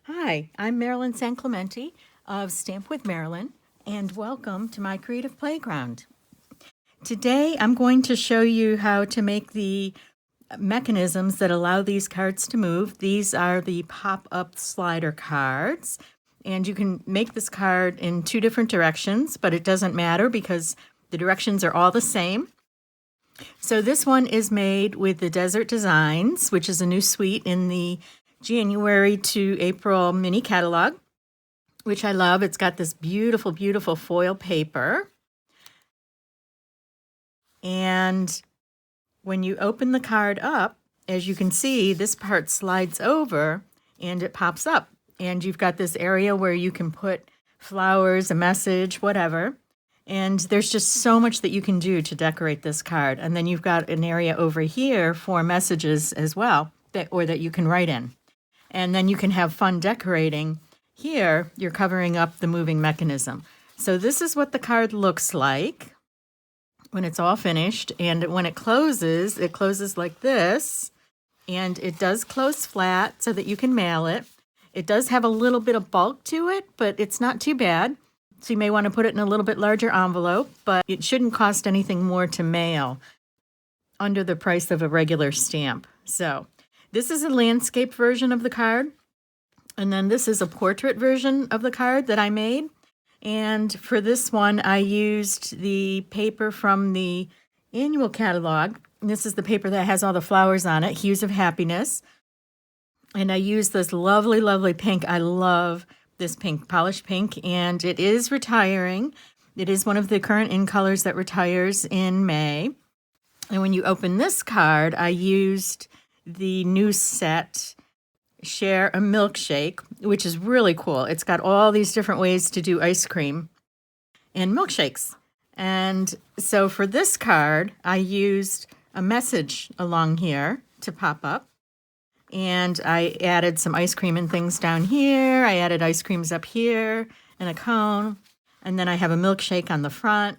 Hi, I'm Marilyn San Clemente of Stamp with Marilyn, and welcome to my creative playground. Today I'm going to show you how to make the mechanisms that allow these cards to move. These are the pop-up slider cards, and you can make this card in two different directions, but it doesn't matter because the directions are all the same. So this one is made with the Desert Designs, which is a new suite in the January to April mini catalog, which I love. It's got this beautiful, beautiful foil paper. And when you open the card up, as you can see, this part slides over and it pops up. And you've got this area where you can put flowers, a message, whatever. And there's just so much that you can do to decorate this card. And then you've got an area over here for messages as well, that you can write in. And then you can have fun decorating. Here, you're covering up the moving mechanism. So this is what the card looks like when it's all finished. And when it closes like this. And it does close flat so that you can mail it. It does have a little bit of bulk to it, but it's not too bad. So you may want to put it in a little bit larger envelope, but it shouldn't cost anything more to mail under the price of a regular stamp. So this is a landscape version of the card. And then this is a portrait version of the card that I made. And for this one, I used the paper from the annual catalog. This is the paper that has all the flowers on it, Hues of Happiness. And I used this lovely, lovely pink. I love this pink, polished pink, and it is retiring. It is one of the current in colors that retires in May. And when you open this card, I used the new set, Share a Milkshake, which is really cool. It's got all these different ways to do ice cream and milkshakes. And so for this card, I used a message along here to pop up. And I added some ice cream and things down here. I added ice creams up here and a cone. And then I have a milkshake on the front.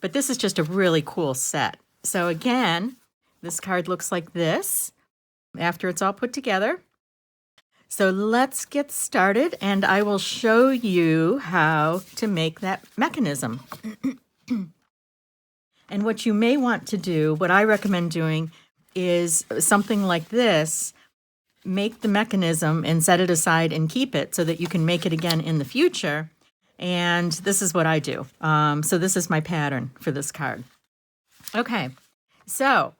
But this is just a really cool set. So again, this card looks like this after it's all put together. So let's get started, and I will show you how to make that mechanism. And what you may want to do, what I recommend doing, is something like this. Make the mechanism and set it aside and keep it so that you can make it again in the future. And this is what I do. So this is my pattern for this card. Okay, so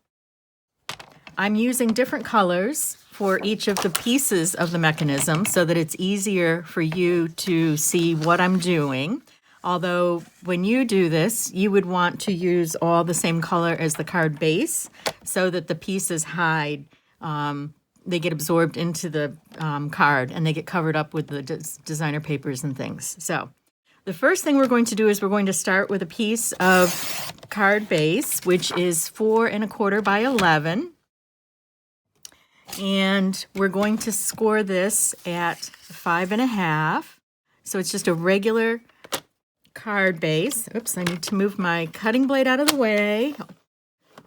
I'm using different colors for each of the pieces of the mechanism so that it's easier for you to see what I'm doing. Although when you do this, you would want to use all the same color as the card base so that the pieces hide. They get absorbed into the card and they get covered up with the designer papers and things. So the first thing we're going to do is we're going to start with a piece of card base, which is 4 1/4 by 11. And we're going to score this at 5 1/2. So it's just a regular card base. Oops, I need to move my cutting blade out of the way.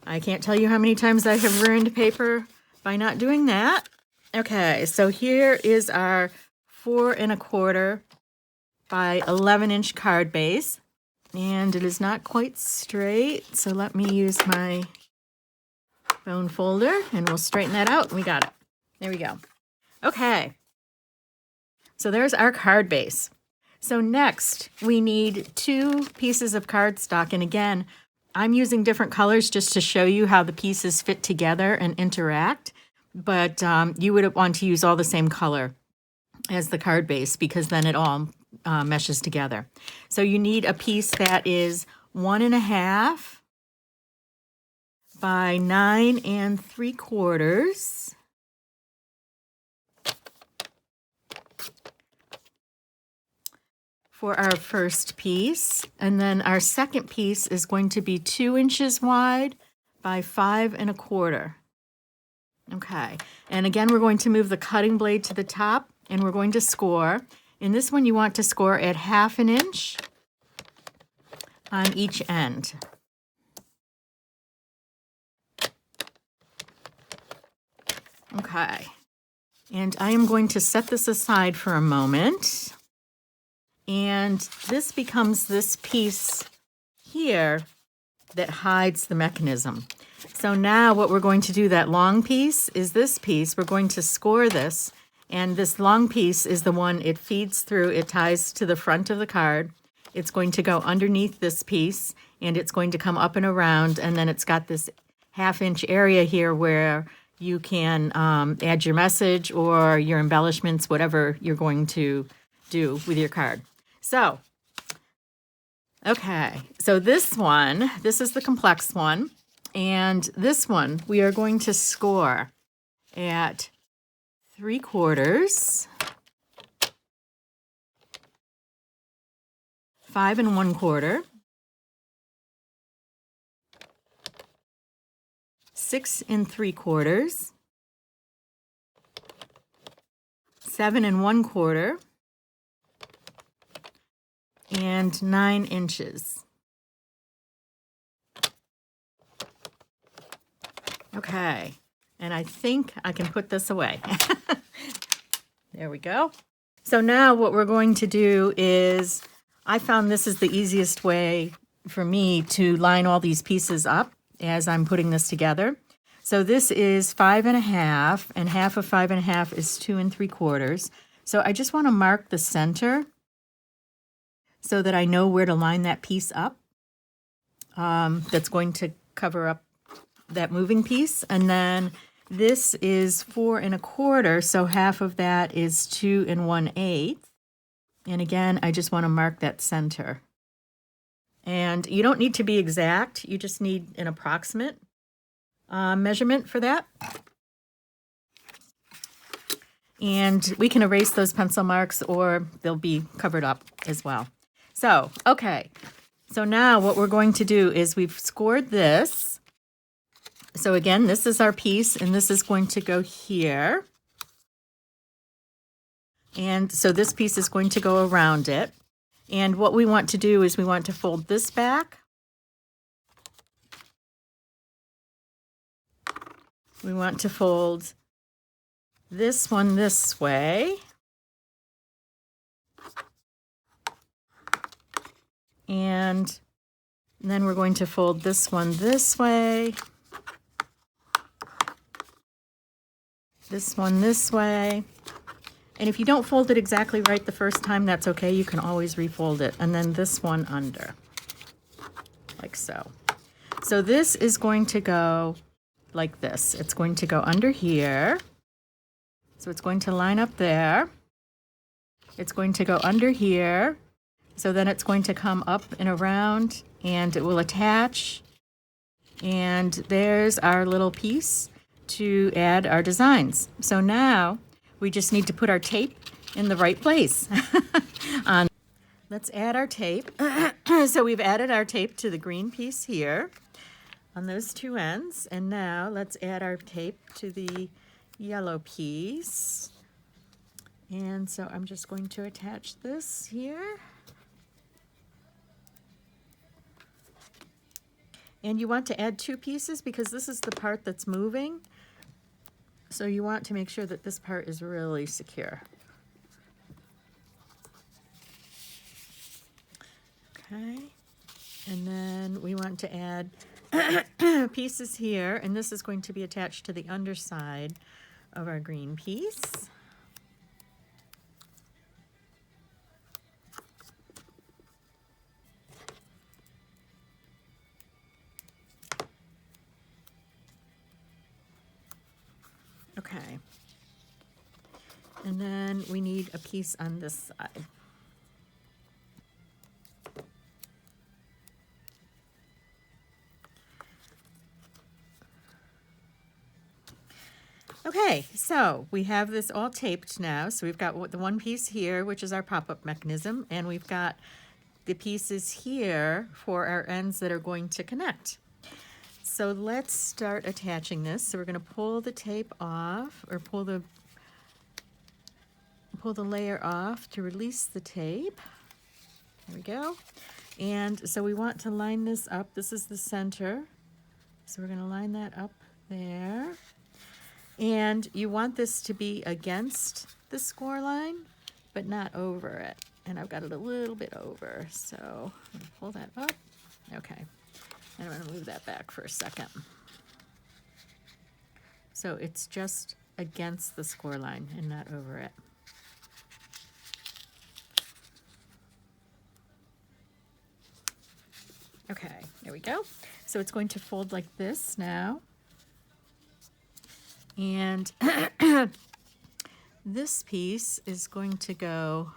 I can't tell you how many times I have ruined paper by not doing that. Okay, so here is our 4 1/4 by 11-inch card base. And it is not quite straight, so let me use my bone folder and we'll straighten that out. We got it. There we go. Okay, so there's our card base. So next, we need 2 pieces of cardstock. And again, I'm using different colors just to show you how the pieces fit together and interact. But you would want to use all the same color as the card base because then it all meshes together. So you need a piece that is 1 1/2 by 9 3/4. For our first piece. And then our second piece is going to be 2 inches wide by 5 1/4. Okay, and again, we're going to move the cutting blade to the top and we're going to score. In this one, you want to score at 1/2 inch on each end. Okay, And I am going to set this aside for a moment. And this becomes this piece here that hides the mechanism. So now what we're going to do, that long piece is this piece. We're going to score this. And this long piece is the one it feeds through. It ties to the front of the card. It's going to go underneath this piece, and it's going to come up and around. And then it's got this half-inch area here where you can add your message or your embellishments, whatever you're going to do with your card. So, okay, so this is the complex one. And this one, we are going to score at 3/4, 5 1/4, 6 3/4, 7 1/4, and 9 inches. Okay, and I think I can put this away. There we go. So now what we're going to do is, I found this is the easiest way for me to line all these pieces up as I'm putting this together. So this is 5 1/2, and half of 5 1/2 is 2 3/4. So I just want to mark the center so that I know where to line that piece up. That's going to cover up that moving piece. And then this is 4 1/4, so half of that is 2 1/8. And again, I just want to mark that center. And you don't need to be exact, you just need an approximate measurement for that. And we can erase those pencil marks or they'll be covered up as well. So, okay. So now what we're going to do is we've scored this. So again, this is our piece, and this is going to go here. And so this piece is going to go around it. And what we want to do is we want to fold this back. We want to fold this one this way. And then we're going to fold this one this way. This one this way. And if you don't fold it exactly right the first time, that's okay. You can always refold it. And then this one under, like so. So this is going to go like this. It's going to go under here. So it's going to line up there. It's going to go under here. So then it's going to come up and around, and it will attach. And there's our little piece to add our designs. So now we just need to put our tape in the right place. Let's add our tape. So we've added our tape to the green piece here on those two ends. And now let's add our tape to the yellow piece. And so I'm just going to attach this here. And you want to add two pieces because this is the part that's moving. So you want to make sure that this part is really secure. Okay, and then we want to add pieces here, and this is going to be attached to the underside of our green piece. Okay, and then we need a piece on this side. Okay, so we have this all taped now. So we've got the one piece here, which is our pop-up mechanism, and we've got the pieces here for our ends that are going to connect. So let's start attaching this. So we're going to pull the tape off, or pull the layer off to release the tape. There we go. And so we want to line this up. This is the center. So we're going to line that up there. And you want this to be against the score line, but not over it. And I've got it a little bit over, so I'm gonna pull that up. Okay, and I'm gonna move that back for a second. So it's just against the score line and not over it. Okay, there we go. So it's going to fold like this now. And this piece is going to go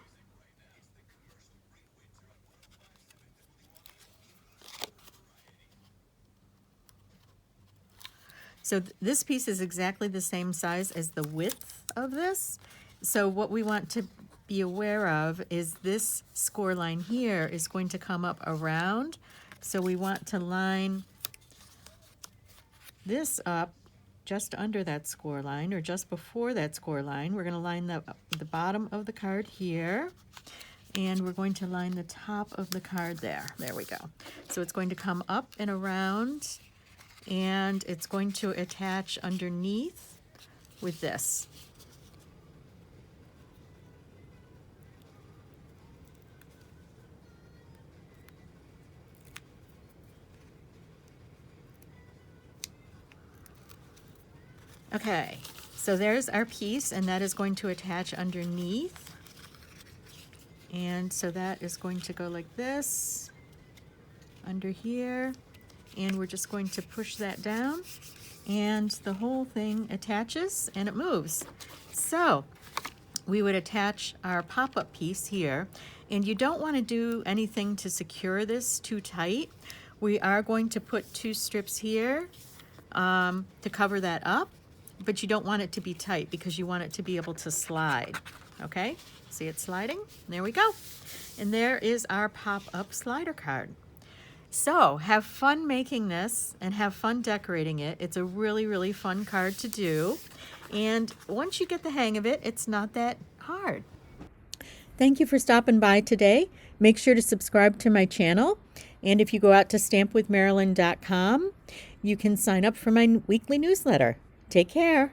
so this piece is exactly the same size as the width of this. So what we want to be aware of is this score line here is going to come up around. So we want to line this up just under that score line, or just before that score line. We're going to line the bottom of the card here, and we're going to line the top of the card there. There we go. So it's going to come up and around, and it's going to attach underneath with this. Okay, so there's our piece, and that is going to attach underneath. And so that is going to go like this, under here, and we're just going to push that down, and the whole thing attaches and it moves. So we would attach our pop-up piece here, and you don't want to do anything to secure this too tight. We are going to put 2 strips here to cover that up, but you don't want it to be tight because you want it to be able to slide. Okay, see it sliding? There we go. And there is our pop-up slider card. So have fun making this and have fun decorating it. It's a really, really fun card to do. And once you get the hang of it, it's not that hard. Thank you for stopping by today. Make sure to subscribe to my channel. And if you go out to stampwithmarilyn.com, you can sign up for my weekly newsletter. Take care.